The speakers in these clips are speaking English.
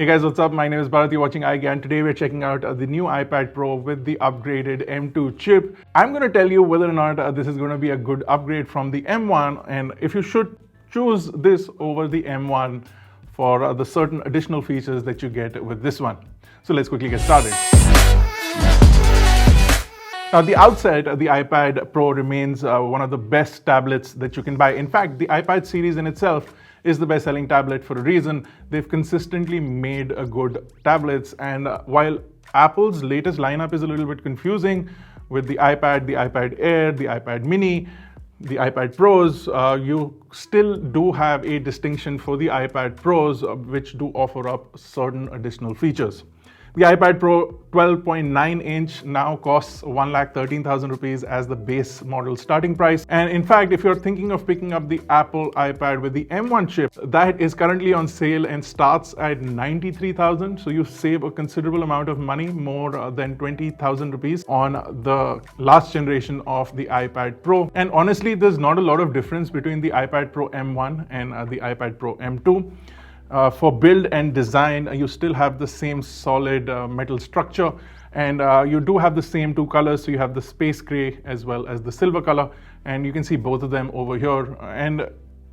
Hey guys, what's up? My name is Bharat. You're watching iGyaan. Today we're checking out the new iPad Pro with the upgraded M2 chip. I'm going to tell you whether or not this is going to be a good upgrade from the M1 and if you should choose this over the M1 for the certain additional features that you get with this one. So let's quickly get started. Now, at the outset, the iPad Pro remains one of the best tablets that you can buy. In fact, the iPad series in itself is the best-selling tablet for a reason. They've consistently made good tablets, and while Apple's latest lineup is a little bit confusing with the iPad Air, the iPad Mini, the iPad Pros, you still do have a distinction for the iPad Pros, which do offer up certain additional features. The iPad Pro 12.9-inch now costs 1,13,000 rupees as the base model starting price. And in fact, if you're thinking of picking up the Apple iPad with the M1 chip, that is currently on sale and starts at 93,000. So you save a considerable amount of money, more than 20,000 rupees on the last generation of the iPad Pro. And honestly, there's not a lot of difference between the iPad Pro M1 and the iPad Pro M2. For build and design, you still have the same solid metal structure, and you do have the same two colors. So you have the space gray as well as the silver color, and you can see both of them over here. And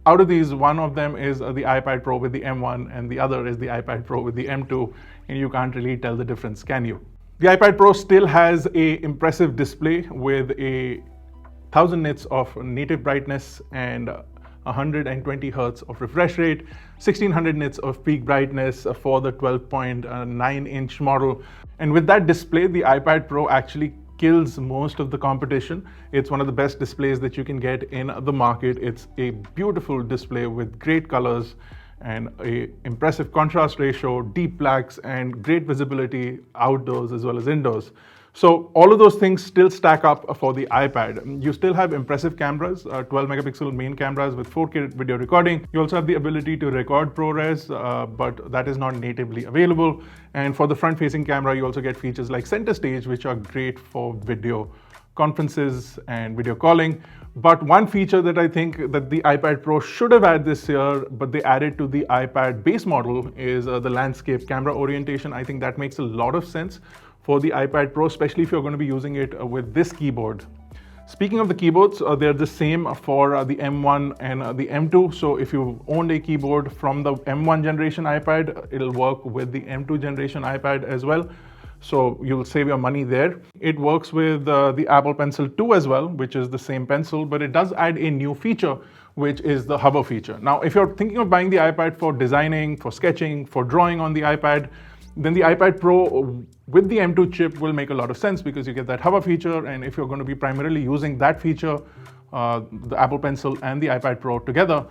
out of these, one of them is the iPad Pro with the M1 and the other is the iPad Pro with the M2, and you can't really tell the difference, can you? The iPad Pro still has an impressive display with a 1000 nits of native brightness and 120 Hertz of refresh rate, 1600 nits of peak brightness for the 12.9-inch model. And with that display, the iPad Pro actually kills most of the competition. It's one of the best displays that you can get in the market. It's a beautiful display with great colors and an impressive contrast ratio, deep blacks, and great visibility outdoors as well as indoors. So all of those things still stack up for the iPad. You still have impressive cameras, 12 megapixel main cameras with 4K video recording. You also have the ability to record ProRes, but that is not natively available. And for the front-facing camera, you also get features like center stage, which are great for video conferences and video calling. But one feature that I think that the iPad Pro should have had this year, but they added to the iPad base model, is the landscape camera orientation. I think that makes a lot of sense for the iPad Pro, especially if you're going to be using it with this keyboard. Speaking of the keyboards, they're the same for the M1 and the M2. So if you owned a keyboard from the M1 generation iPad, it'll work with the M2 generation iPad as well. So you'll save your money there. It works with the Apple Pencil 2 as well, which is the same pencil, but it does add a new feature, which is the hover feature. Now, if you're thinking of buying the iPad for designing, for sketching, for drawing on the iPad, then the iPad Pro with the M2 chip will make a lot of sense because you get that hover feature. And if you're going to be primarily using that feature, the Apple Pencil and the iPad Pro together,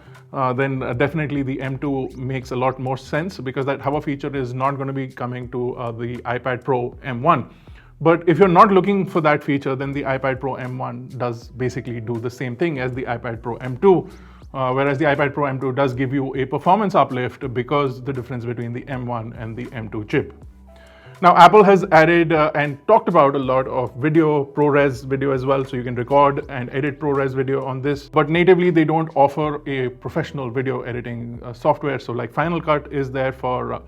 then definitely the M2 makes a lot more sense because that hover feature is not going to be coming to the iPad Pro M1. But if you're not looking for that feature, then the iPad Pro M1 does basically do the same thing as the iPad Pro M2. Whereas the iPad Pro M2 does give you a performance uplift because the difference between the M1 and the M2 chip. Now, Apple has added and talked about a lot of video, ProRes video as well, so you can record and edit ProRes video on this. But natively, they don't offer a professional video editing software. So like Final Cut is there for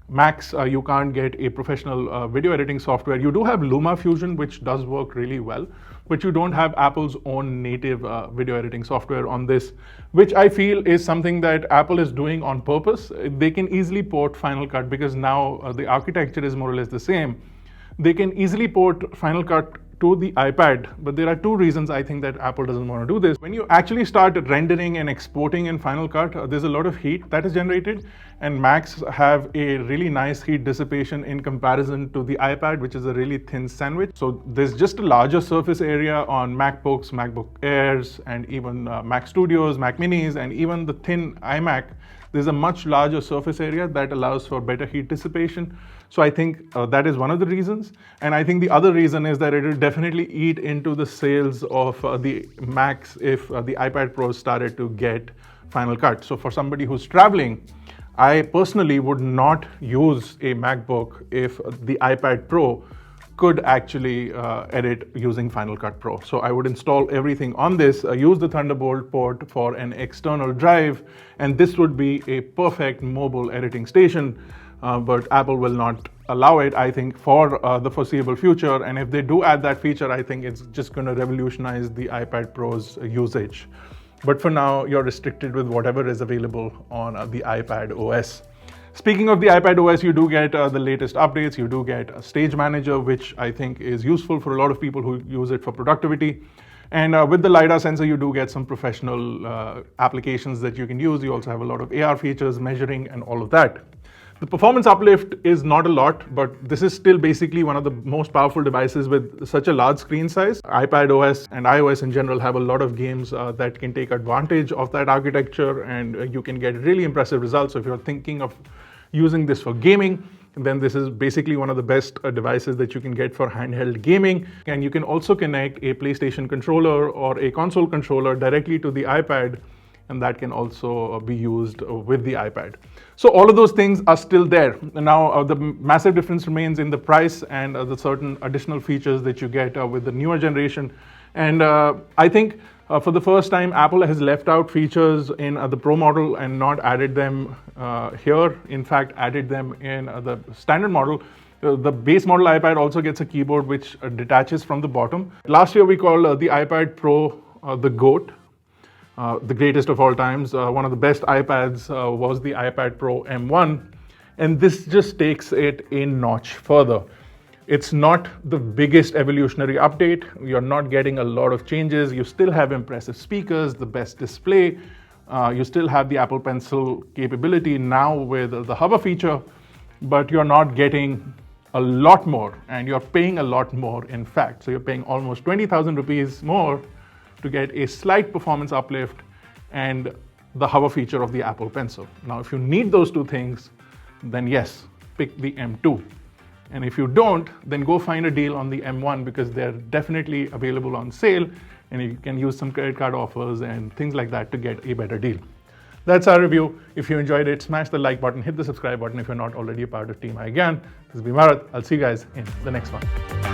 Macs, you can't get a professional video editing software. You do have LumaFusion, which does work really well, but you don't have Apple's own native video editing software on this, which I feel is something that Apple is doing on purpose. They can easily port Final Cut because now the architecture is more or less the same. They can easily port Final Cut to the iPad, but there are two reasons I think that Apple doesn't want to do this. When you actually start rendering and exporting in Final Cut, there's a lot of heat that is generated, and Macs have a really nice heat dissipation in comparison to the iPad, which is a really thin sandwich. So there's just a larger surface area on MacBooks, MacBook Airs, and even Mac Studios, Mac Minis, and even the thin iMac. There's a much larger surface area that allows for better heat dissipation. So I think that is one of the reasons. And I think the other reason is that it will definitely eat into the sales of the Macs if the iPad Pro started to get Final Cut. So for somebody who's traveling, I personally would not use a MacBook if the iPad Pro could actually edit using Final Cut Pro. So I would install everything on this, use the Thunderbolt port for an external drive, and this would be a perfect mobile editing station. but Apple will not allow it, I think, for the foreseeable future. And if they do add that feature, I think it's just going to revolutionize the iPad Pro's usage. But for now, you're restricted with whatever is available on the iPadOS. Speaking of the iPadOS, you do get the latest updates. You do get a Stage Manager, which I think is useful for a lot of people who use it for productivity. And with the LiDAR sensor, you do get some professional applications that you can use. You also have a lot of AR features, measuring, and all of that. The performance uplift is not a lot, but this is still basically one of the most powerful devices with such a large screen size. iPadOS and iOS in general have a lot of games that can take advantage of that architecture, and you can get really impressive results. So if you're thinking of using this for gaming, then this is basically one of the best devices that you can get for handheld gaming. And you can also connect a PlayStation controller or a console controller directly to the iPad, and that can also be used with the iPad. So all of those things are still there. Now, the massive difference remains in the price and the certain additional features that you get with the newer generation. And I think for the first time, Apple has left out features in the Pro model and not added them here. In fact, added them in the standard model. The base model iPad also gets a keyboard which detaches from the bottom. Last year, we called the iPad Pro the GOAT. The greatest of all times. One of the best iPads was the iPad Pro M1, and this just takes it a notch further. It's not the biggest evolutionary update. You're not getting a lot of changes. You still have impressive speakers, the best display. You still have the Apple Pencil capability now with the hover feature, but you're not getting a lot more, and you're paying a lot more, in fact. So you're paying almost 20,000 rupees more to get a slight performance uplift and the hover feature of the Apple Pencil. Now, if you need those two things, then yes, pick the M2. And if you don't, then go find a deal on the M1, because they're definitely available on sale, and you can use some credit card offers and things like that to get a better deal. That's our review. If you enjoyed it, smash the like button, hit the subscribe button if you're not already a part of Team iGyaan. This is Bharat. I'll see you guys in the next one.